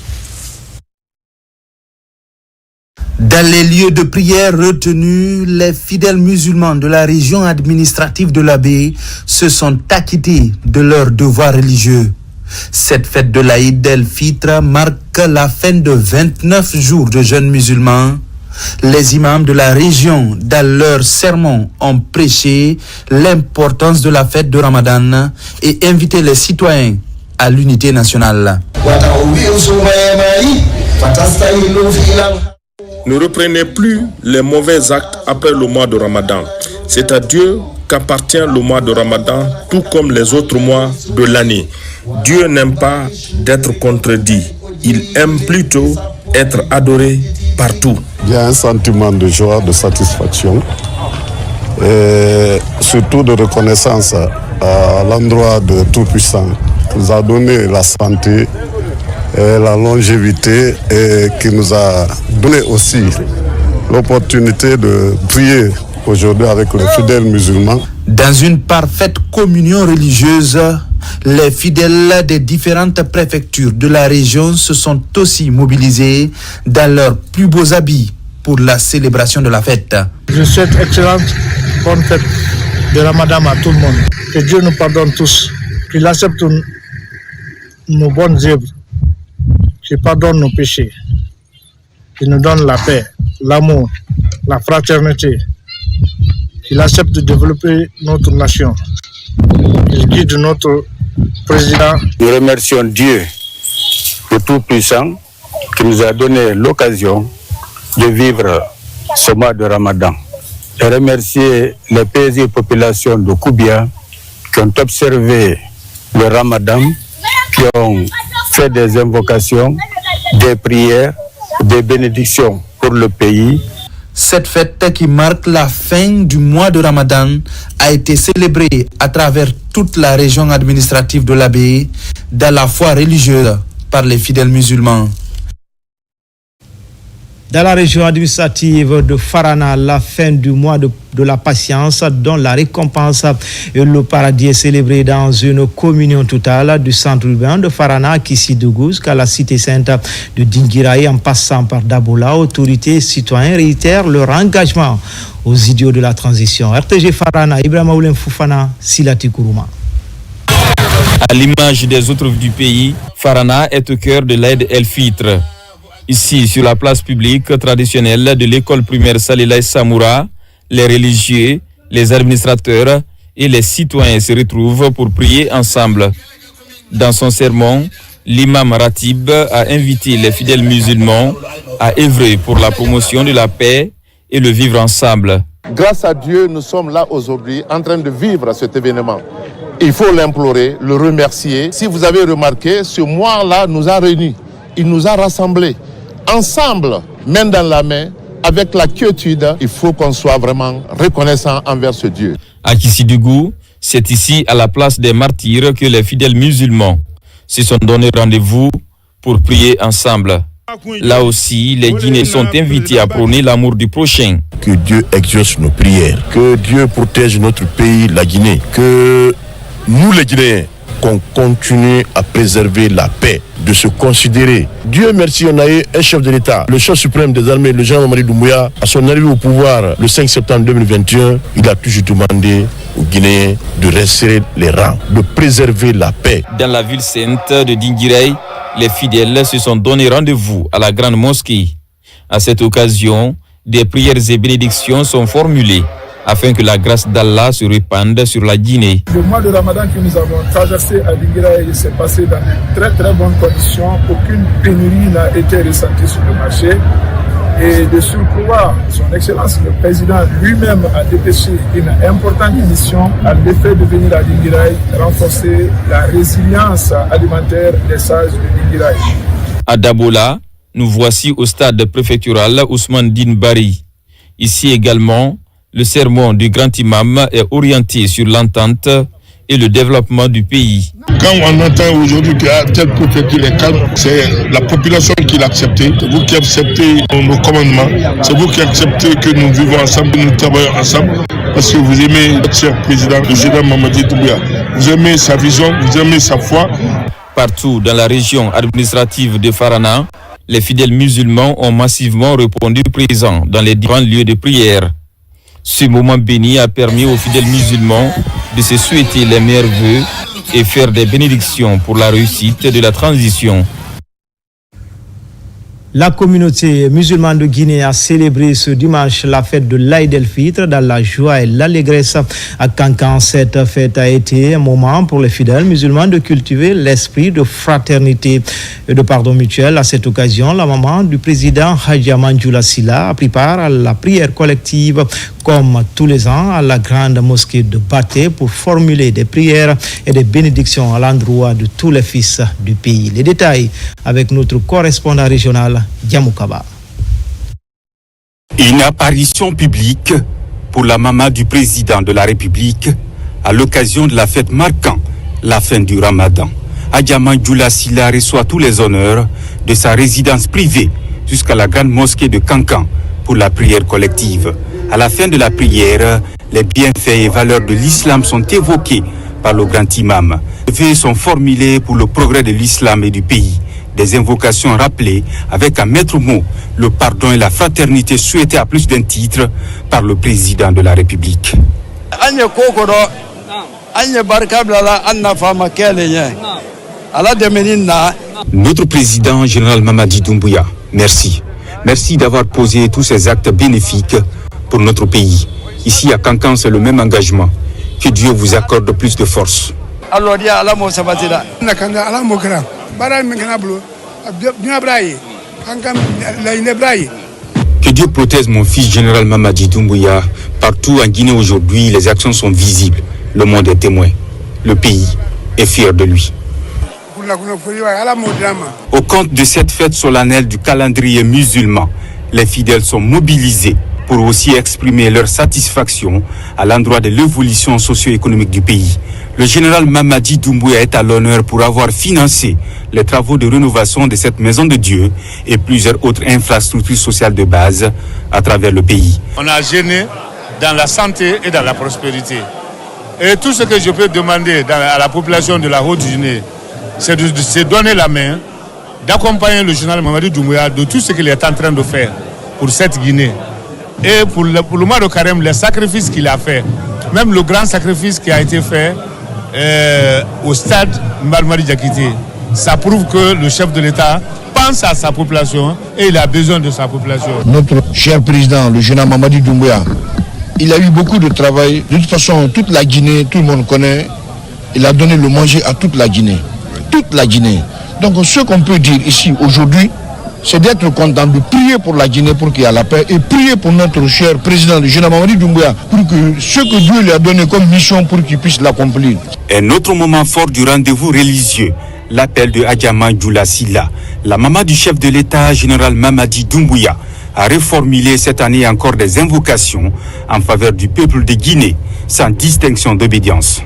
Dans les lieux de prière retenus, les fidèles musulmans de la région administrative de l'Abbé se sont acquittés de leurs devoirs religieux. Cette fête de l'Aïd el-Fitr marque la fin de 29 jours de jeûne musulman. Les imams de la région, dans leurs sermons, ont prêché l'importance de la fête de Ramadan et invité les citoyens à l'unité nationale. Ne reprenez plus les mauvais actes après le mois de Ramadan. C'est à Dieu qu'appartient le mois de Ramadan, tout comme les autres mois de l'année. Dieu n'aime pas d'être contredit. Il aime plutôt être adoré partout. Il y a un sentiment de joie, de satisfaction et surtout de reconnaissance à l'endroit de Tout-Puissant qui nous a donné la santé et la longévité et qui nous a donné aussi l'opportunité de prier aujourd'hui avec les fidèles musulmans. Dans une parfaite communion religieuse, les fidèles des différentes préfectures de la région se sont aussi mobilisés dans leurs plus beaux habits pour la célébration de la fête. Je souhaite excellente bonne fête de Ramadan à tout le monde. Que Dieu nous pardonne tous, qu'il accepte nos bonnes œuvres, qu'il pardonne nos péchés, qu'il nous donne la paix, l'amour, la fraternité, qu'il accepte de développer notre nation, qu'il guide notre président. Nous remercions Dieu, le Tout-Puissant, qui nous a donné l'occasion de vivre ce mois de Ramadan. Et remercier les paisibles populations de Koubia qui ont observé le Ramadan, qui ont fait des invocations, des prières, des bénédictions pour le pays. Cette fête qui marque la fin du mois de Ramadan a été célébrée à travers toute la région administrative de l'Abbé dans la foi religieuse par les fidèles musulmans. Dans la région administrative de Farana, la fin du mois de la patience, dont la récompense et le paradis est célébré dans une communion totale du centre urbain de Farana, Kissidougou, jusqu'à la cité sainte de Dingiraï, en passant par Dabola. Autorités et citoyens réitèrent leur engagement aux idiots de la transition. RTG Farana, Ibrahima Oulem Foufana, Silati Kourouma. À l'image des autres du pays, Farana est au cœur de l'Aïd el-Fitr. Ici, sur la place publique traditionnelle de l'école primaire Salila Samoura, les religieux, les administrateurs et les citoyens se retrouvent pour prier ensemble. Dans son sermon, l'imam Ratib a invité les fidèles musulmans à œuvrer pour la promotion de la paix et le vivre ensemble. Grâce à Dieu, nous sommes là aujourd'hui en train de vivre cet événement. Il faut l'implorer, le remercier. Si vous avez remarqué, ce mois-là nous a réunis. Il nous a rassemblés. Ensemble, main dans la main, avec la quiétude, il faut qu'on soit vraiment reconnaissant envers ce Dieu. À Kissidougou, c'est ici, à la place des martyrs, que les fidèles musulmans se sont donné rendez-vous pour prier ensemble. Là aussi, les Guinéens sont invités à prôner l'amour du prochain. Que Dieu exauce nos prières, que Dieu protège notre pays, la Guinée, que nous les Guinéens, qu'on continue à préserver la paix, de se considérer. Dieu merci, on a eu un chef de l'État, le chef suprême des armées, le général Mamadi Doumbouya. À son arrivée au pouvoir le 5 septembre 2021, il a toujours demandé aux Guinéens de resserrer les rangs, de préserver la paix. Dans la ville sainte de Dinguiraye, les fidèles se sont donné rendez-vous à la grande mosquée. À cette occasion, des prières et bénédictions sont formulées afin que la grâce d'Allah se répande sur la Guinée. Le mois de Ramadan que nous avons traversé à Dinguiraye s'est passé dans de très très bonnes conditions. Aucune pénurie n'a été ressentie sur le marché. Et de surcroît, son Excellence le Président lui-même a dépêché une importante mission à l'effet de venir à Dinguiraye renforcer la résilience alimentaire des sages de Dinguiraye. À Dabola, nous voici au stade préfectoral Ousmane Din Bari. Ici également, le sermon du grand imam est orienté sur l'entente et le développement du pays. Quand on entend aujourd'hui qu'il y a tel préfecture est calme, c'est la population qui l'a accepté. C'est vous qui acceptez nos commandements. C'est vous qui acceptez que nous vivons ensemble, nous travaillons ensemble. Parce que vous aimez notre cher président, le général Mamadi Doumbouya. Vous aimez sa vision, vous aimez sa foi. Partout dans la région administrative de Farana, les fidèles musulmans ont massivement répondu présents dans les grands lieux de prière. Ce moment béni a permis aux fidèles musulmans de se souhaiter les meilleurs vœux et faire des bénédictions pour la réussite de la transition. La communauté musulmane de Guinée a célébré ce dimanche la fête de l'Aïd el-Fitr dans la joie et l'allégresse à Kankan. Cette fête a été un moment pour les fidèles musulmans de cultiver l'esprit de fraternité et de pardon mutuel. À cette occasion, la maman du président Hadja Manjoula Silla a pris part à la prière collective comme tous les ans à la grande mosquée de Baté pour formuler des prières et des bénédictions à l'endroit de tous les fils du pays. Les détails avec notre correspondant régional Yamoukaba. Une apparition publique pour la maman du président de la République à l'occasion de la fête marquant la fin du Ramadan. Hadja Manjoula Silla reçoit tous les honneurs de sa résidence privée jusqu'à la grande mosquée de Kankan pour la prière collective. À la fin de la prière, les bienfaits et valeurs de l'islam sont évoqués par le grand imam. Les vœux sont formulés pour le progrès de l'islam et du pays. Des invocations rappelées avec un maître mot, le pardon et la fraternité souhaités à plus d'un titre par le président de la République. Notre président, général Mamadi Doumbouya, merci. Merci d'avoir posé tous ces actes bénéfiques pour notre pays. Ici à Kankan, c'est le même engagement. Que Dieu vous accorde plus de force. Que Dieu protège mon fils général Mamadi Doumbouya. Partout en Guinée aujourd'hui, les actions sont visibles. Le monde est témoin. Le pays est fier de lui. Au compte de cette fête solennelle du calendrier musulman, les fidèles sont mobilisés pour aussi exprimer leur satisfaction à l'endroit de l'évolution socio-économique du pays. Le général Mamadi Doumbouya est à l'honneur pour avoir financé les travaux de rénovation de cette maison de Dieu et plusieurs autres infrastructures sociales de base à travers le pays. On a gêné dans la santé et dans la prospérité. Et tout ce que je peux demander à la population de la Haute-Guinée, c'est de se donner la main, d'accompagner le général Mamadi Doumbouya de tout ce qu'il est en train de faire pour cette Guinée. Et pour le mois de Carême, les sacrifices qu'il a fait, même le grand sacrifice qui a été fait au stade Marmari Diakité, ça prouve que le chef de l'État pense à sa population et il a besoin de sa population. Notre cher président, le général Mamadi Doumbouya, il a eu beaucoup de travail. De toute façon, toute la Guinée, tout le monde connaît, il a donné le manger à toute la Guinée. toute la Guinée. Donc ce qu'on peut dire ici aujourd'hui, c'est d'être content, de prier pour la Guinée pour qu'il y ait la paix et prier pour notre cher président, le général Mamadi Doumbouya, pour que ce que Dieu lui a donné comme mission, pour qu'il puisse l'accomplir. Un autre moment fort du rendez-vous religieux, l'appel de Adjaman Djoula Silla, la maman du chef de l'État, général Mamadi Doumbouya, a reformulé cette année encore des invocations en faveur du peuple de Guinée, sans distinction d'obédience.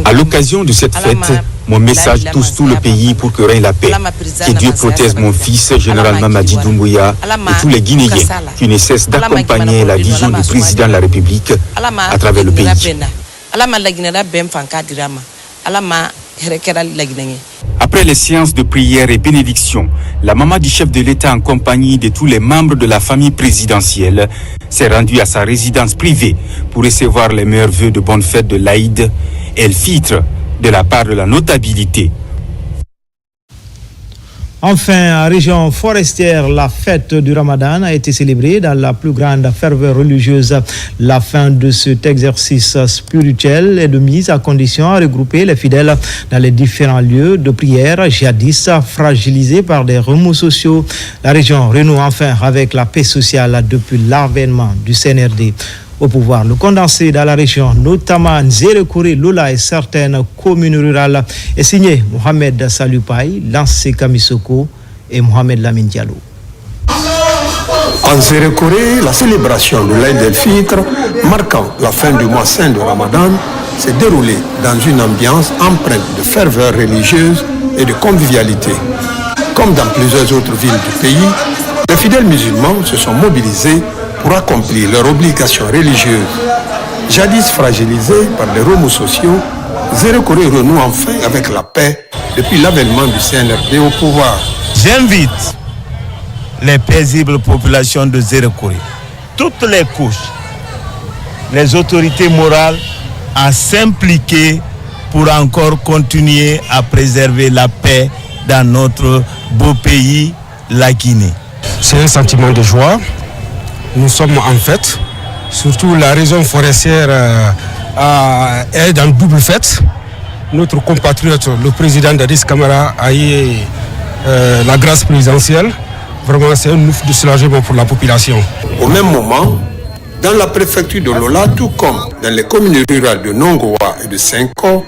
À l'occasion de cette fête, mon message touche tout le pays pour que règne la paix. Que Dieu protège mon fils, général Mamadi Doumbouya, et tous les Guinéens qui ne cessent d'accompagner la vision du président de la République à travers le pays. Après les séances de prière et bénédiction, la maman du chef de l'État en compagnie de tous les membres de la famille présidentielle s'est rendue à sa résidence privée pour recevoir les meilleurs vœux de bonne fête de l'Aïd el-Fitr de la part de la notabilité. Enfin, en région forestière, la fête du Ramadan a été célébrée dans la plus grande ferveur religieuse. La fin de cet exercice spirituel est de mise à condition à regrouper les fidèles dans les différents lieux de prière, jadis fragilisés par des remous sociaux. La région renoue enfin avec la paix sociale depuis l'avènement du CNRD au pouvoir. Le condensé dans la région, notamment Nzérekore, Lola et certaines communes rurales, est signé Mohamed Salupaï, Lancé Kamisoko et Mohamed Lamine Diallo. En Nzérekore, la célébration de l'Aïd el-Fitr, marquant la fin du mois saint de Ramadan, s'est déroulée dans une ambiance empreinte de ferveur religieuse et de convivialité. Comme dans plusieurs autres villes du pays, les fidèles musulmans se sont mobilisés pour accomplir leurs obligations religieuses. Jadis fragilisés par les remous sociaux, Nzérekore renoue enfin avec la paix depuis l'avènement du CNRD au pouvoir. J'invite les paisibles populations de Nzérekore, toutes les couches, les autorités morales à s'impliquer pour encore continuer à préserver la paix dans notre beau pays, la Guinée. C'est un sentiment de joie. Nous sommes en fête, surtout la région forestière est en double fête. Notre compatriote, le président Dadis Camara, a eu la grâce présidentielle. Vraiment, c'est un ouf de soulagement pour la population. Au même moment, dans la préfecture de Lola, tout comme dans les communes rurales de Nongoa et de Senko,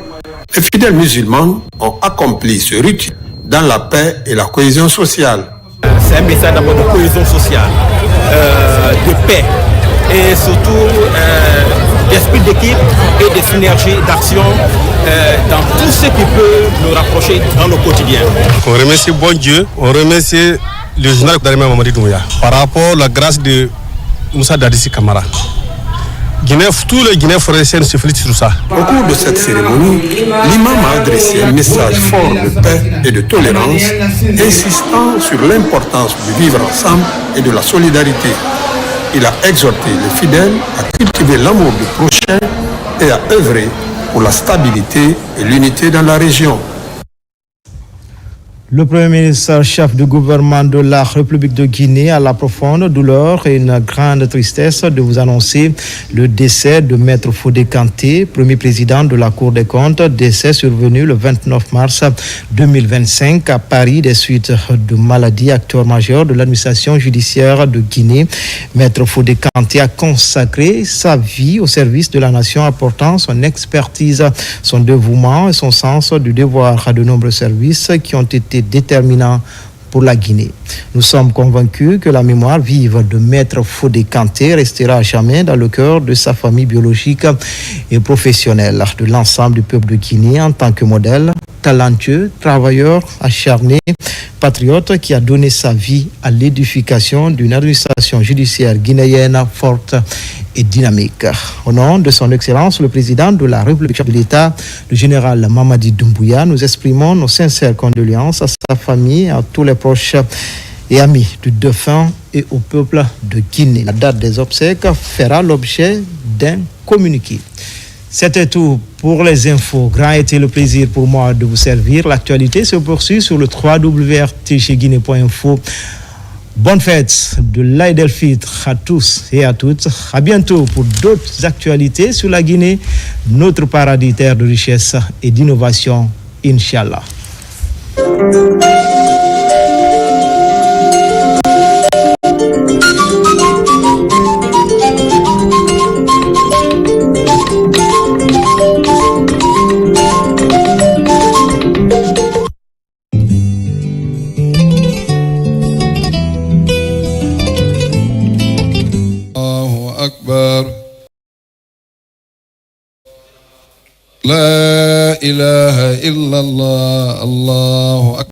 les fidèles musulmans ont accompli ce rite dans la paix et la cohésion sociale. C'est un message d'abord de cohésion sociale, de paix et surtout d'esprit d'équipe et de synergie d'action dans tout ce qui peut nous rapprocher dans le quotidien. On remercie bon Dieu, on remercie le général Mamadi Doumbouya par rapport à la grâce de Moussa Dadis Camara. Tous les Guinéens forestiers se félicitent sur ça. Au cours de cette cérémonie, l'imam a adressé un message fort de paix et de tolérance, insistant sur l'importance de vivre ensemble et de la solidarité. Il a exhorté les fidèles à cultiver l'amour du prochain et à œuvrer pour la stabilité et l'unité dans la région. Le Premier ministre, chef du gouvernement de la République de Guinée, a la profonde douleur et une grande tristesse de vous annoncer le décès de Maître Fodé Kanté, premier président de la Cour des comptes, décès survenu le 29 mars 2025 à Paris des suites de maladie, acteur majeur de l'administration judiciaire de Guinée. Maître Fodé Kanté a consacré sa vie au service de la nation, apportant son expertise, son dévouement et son sens du devoir à de nombreux services qui ont été déterminant pour la Guinée. Nous sommes convaincus que la mémoire vive de Maître Fodé Kanté restera à jamais dans le cœur de sa famille biologique et professionnelle, de l'ensemble du peuple de Guinée en tant que modèle, talentueux, travailleur, acharné, patriote qui a donné sa vie à l'édification d'une administration judiciaire guinéenne forte et dynamique. Au nom de son Excellence, le président de la République de l'État, le général Mamadi Doumbouya, nous exprimons nos sincères condoléances à sa famille, à tous les proches et amis du défunt et au peuple de Guinée. La date des obsèques fera l'objet d'un communiqué. C'était tout pour les infos. Grand était le plaisir pour moi de vous servir. L'actualité se poursuit sur le www.rtgguinée.info. Bonne fête de l'Aïd el-Fitr à tous et à toutes. À bientôt pour d'autres actualités sur la Guinée, notre paradis terre de richesse et d'innovation, Inch'Allah. لا إله إلا الله الله أكبر